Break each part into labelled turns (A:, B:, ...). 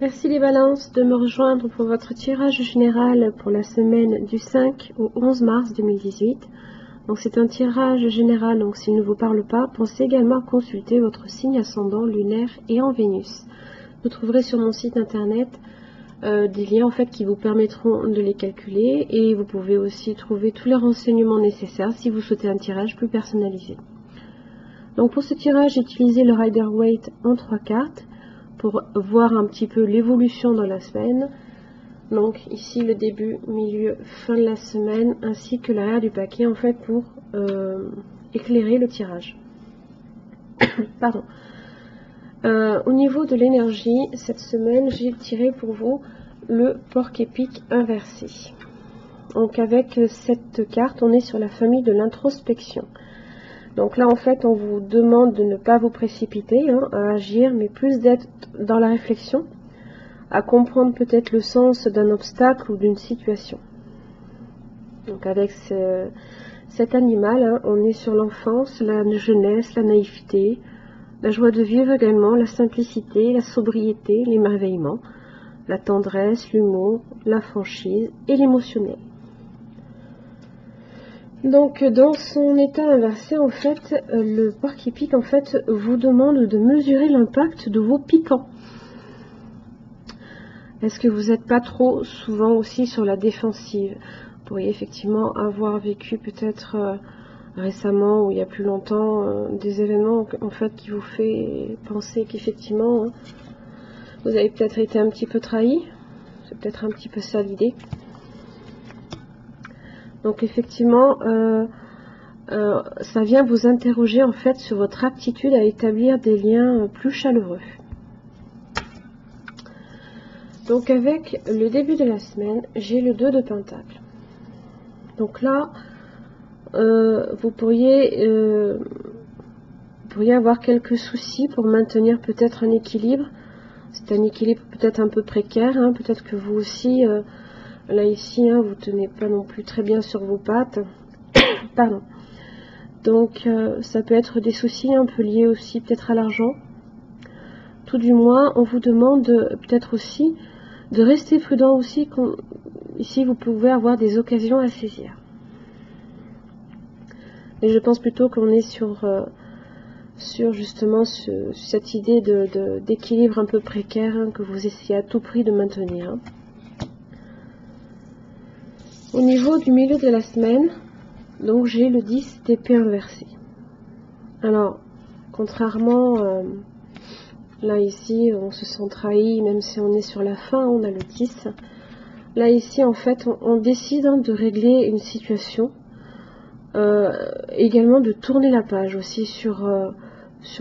A: Merci les balances de me rejoindre pour votre tirage général pour la semaine du 5 au 11 mars 2018. Donc c'est un tirage général, donc s'il ne vous parle pas, pensez également à consulter votre signe ascendant lunaire et en Vénus. Vous trouverez sur mon site internet des liens en fait qui vous permettront de les calculer, et vous pouvez aussi trouver tous les renseignements nécessaires si vous souhaitez un tirage plus personnalisé. Donc pour ce tirage, j'ai utilisé le Rider-Waite en 3 cartes pour voir un petit peu l'évolution dans la semaine. Donc ici le début, milieu, fin de la semaine, ainsi que l'arrière du paquet en fait pour éclairer le tirage. Pardon. Au niveau de l'énergie, cette semaine, j'ai tiré pour vous le porc-épic inversé. Donc avec cette carte, on est sur la famille de l'introspection. Donc là, en fait, on vous demande de ne pas vous précipiter à agir, mais plus d'être dans la réflexion, à comprendre peut-être le sens d'un obstacle ou d'une situation. Donc avec cet animal, on est sur l'enfance, la jeunesse, la naïveté, la joie de vivre également, la simplicité, la sobriété, l'émerveillement, la tendresse, l'humour, la franchise et l'émotionnel. Donc dans son état inversé, en fait, le porc-épic en fait vous demande de mesurer l'impact de vos piquants. Est-ce que vous n'êtes pas trop souvent aussi sur la défensive? Vous pourriez effectivement avoir vécu peut-être récemment ou il y a plus longtemps des événements en fait qui vous fait penser qu'effectivement vous avez peut-être été un petit peu trahi. C'est peut-être un petit peu ça l'idée. Donc effectivement ça vient vous interroger en fait sur votre aptitude à établir des liens plus chaleureux. Donc avec le début de la semaine, j'ai le 2 de Pentacle. Donc là, vous pourriez avoir quelques soucis pour maintenir peut-être un équilibre. C'est un équilibre peut-être un peu précaire, peut-être que vous aussi, là ici, vous tenez pas non plus très bien sur vos pattes. Pardon. Donc ça peut être des soucis un peu liés aussi peut-être à l'argent. Tout du moins, on vous demande peut-être aussi de rester prudent aussi. Ici, vous pouvez avoir des occasions à saisir. Et je pense plutôt qu'on est sur justement cette idée d'équilibre un peu précaire que vous essayez à tout prix de maintenir. Au niveau du milieu de la semaine, donc j'ai le 10 d'épée inversé. Alors, contrairement, là ici, on se sent trahi, même si on est sur la fin, on a le 10. Là ici, en fait, on décide de régler une situation. Également de tourner la page aussi sur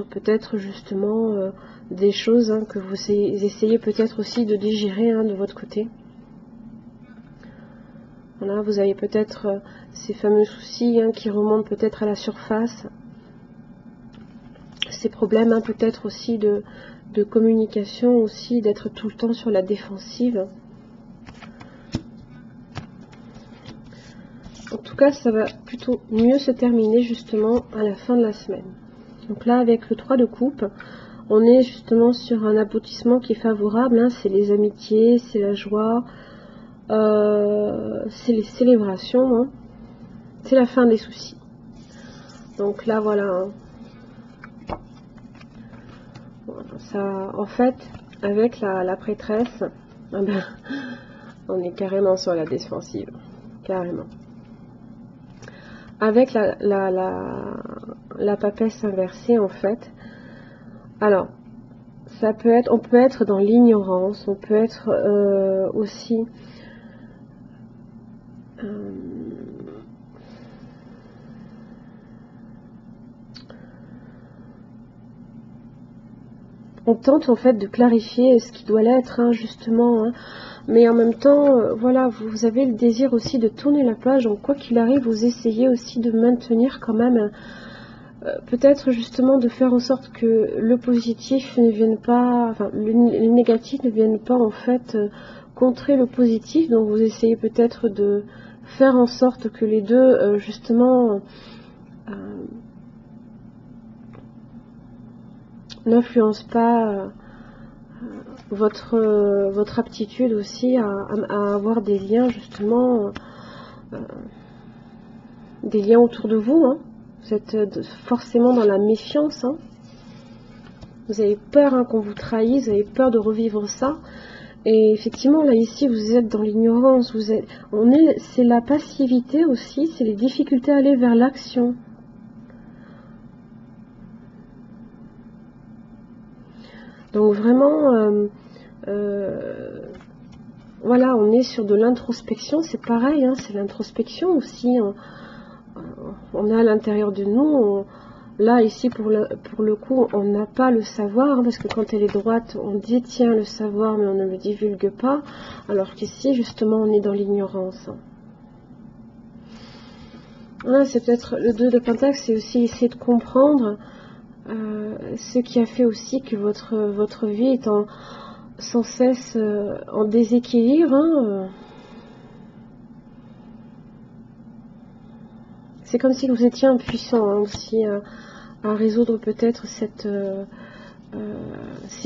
A: peut-être justement des choses que vous essayez peut-être aussi de digérer de votre côté. Voilà, vous avez peut-être ces fameux soucis qui remontent peut-être à la surface, ces problèmes peut-être aussi de communication aussi, d'être tout le temps sur la défensive. En tout cas, ça va plutôt mieux se terminer justement à la fin de la semaine. Donc là, avec le 3 de coupe, on est justement sur un aboutissement qui est favorable. C'est les amitiés, c'est la joie, c'est les célébrations. C'est la fin des soucis. Donc là, voilà. Ça, en fait, avec la prêtresse, on est carrément sur la défensive. Carrément. Avec la papesse inversée, en fait, alors ça peut être, on peut être dans l'ignorance, on peut être aussi on tente en fait de clarifier ce qui doit l'être justement, mais en même temps voilà, vous avez le désir aussi de tourner la page. Donc quoi qu'il arrive, vous essayez aussi de maintenir quand même peut-être justement de faire en sorte que le positif ne vienne pas, enfin le négatif ne vienne pas en fait contrer le positif. Donc vous essayez peut-être de faire en sorte que les deux justement n'influencent pas votre aptitude aussi à avoir des liens justement, des liens autour de vous. Hein. Vous êtes forcément dans la méfiance. Hein. Vous avez peur qu'on vous trahisse, vous avez peur de revivre ça. Et effectivement, là, ici, vous êtes dans l'ignorance. C'est la passivité aussi, c'est les difficultés à aller vers l'action. Donc vraiment, voilà, on est sur de l'introspection, c'est pareil, hein, c'est l'introspection aussi. On est à l'intérieur de nous. Là, ici, pour le coup, on n'a pas le savoir, hein, parce que quand elle est droite, on détient le savoir, mais on ne le divulgue pas, alors qu'ici, justement, on est dans l'ignorance. Voilà, c'est peut-être le 2 de Pentacle, c'est aussi essayer de comprendre ce qui a fait aussi que votre vie est sans cesse en déséquilibre. Hein, c'est comme si vous étiez impuissant hein, aussi à résoudre peut-être ces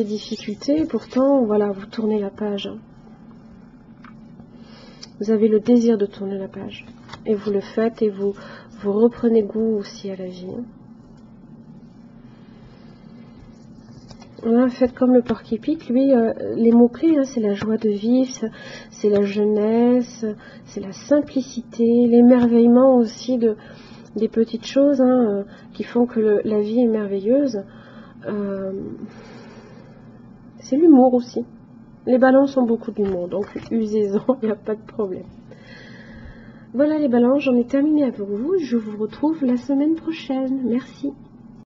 A: difficultés. Pourtant, voilà, vous tournez la page. Vous avez le désir de tourner la page. Et vous le faites et vous reprenez goût aussi à la vie. Voilà, faites comme le porc-épic. Lui, les mots-clés, hein, c'est la joie de vivre, c'est la jeunesse, c'est la simplicité, l'émerveillement aussi des petites choses hein, qui font que la vie est merveilleuse. C'est l'humour aussi. Les balances ont beaucoup d'humour, donc usez-en, il n'y a pas de problème. Voilà les balances, j'en ai terminé avec vous. Je vous retrouve la semaine prochaine. Merci.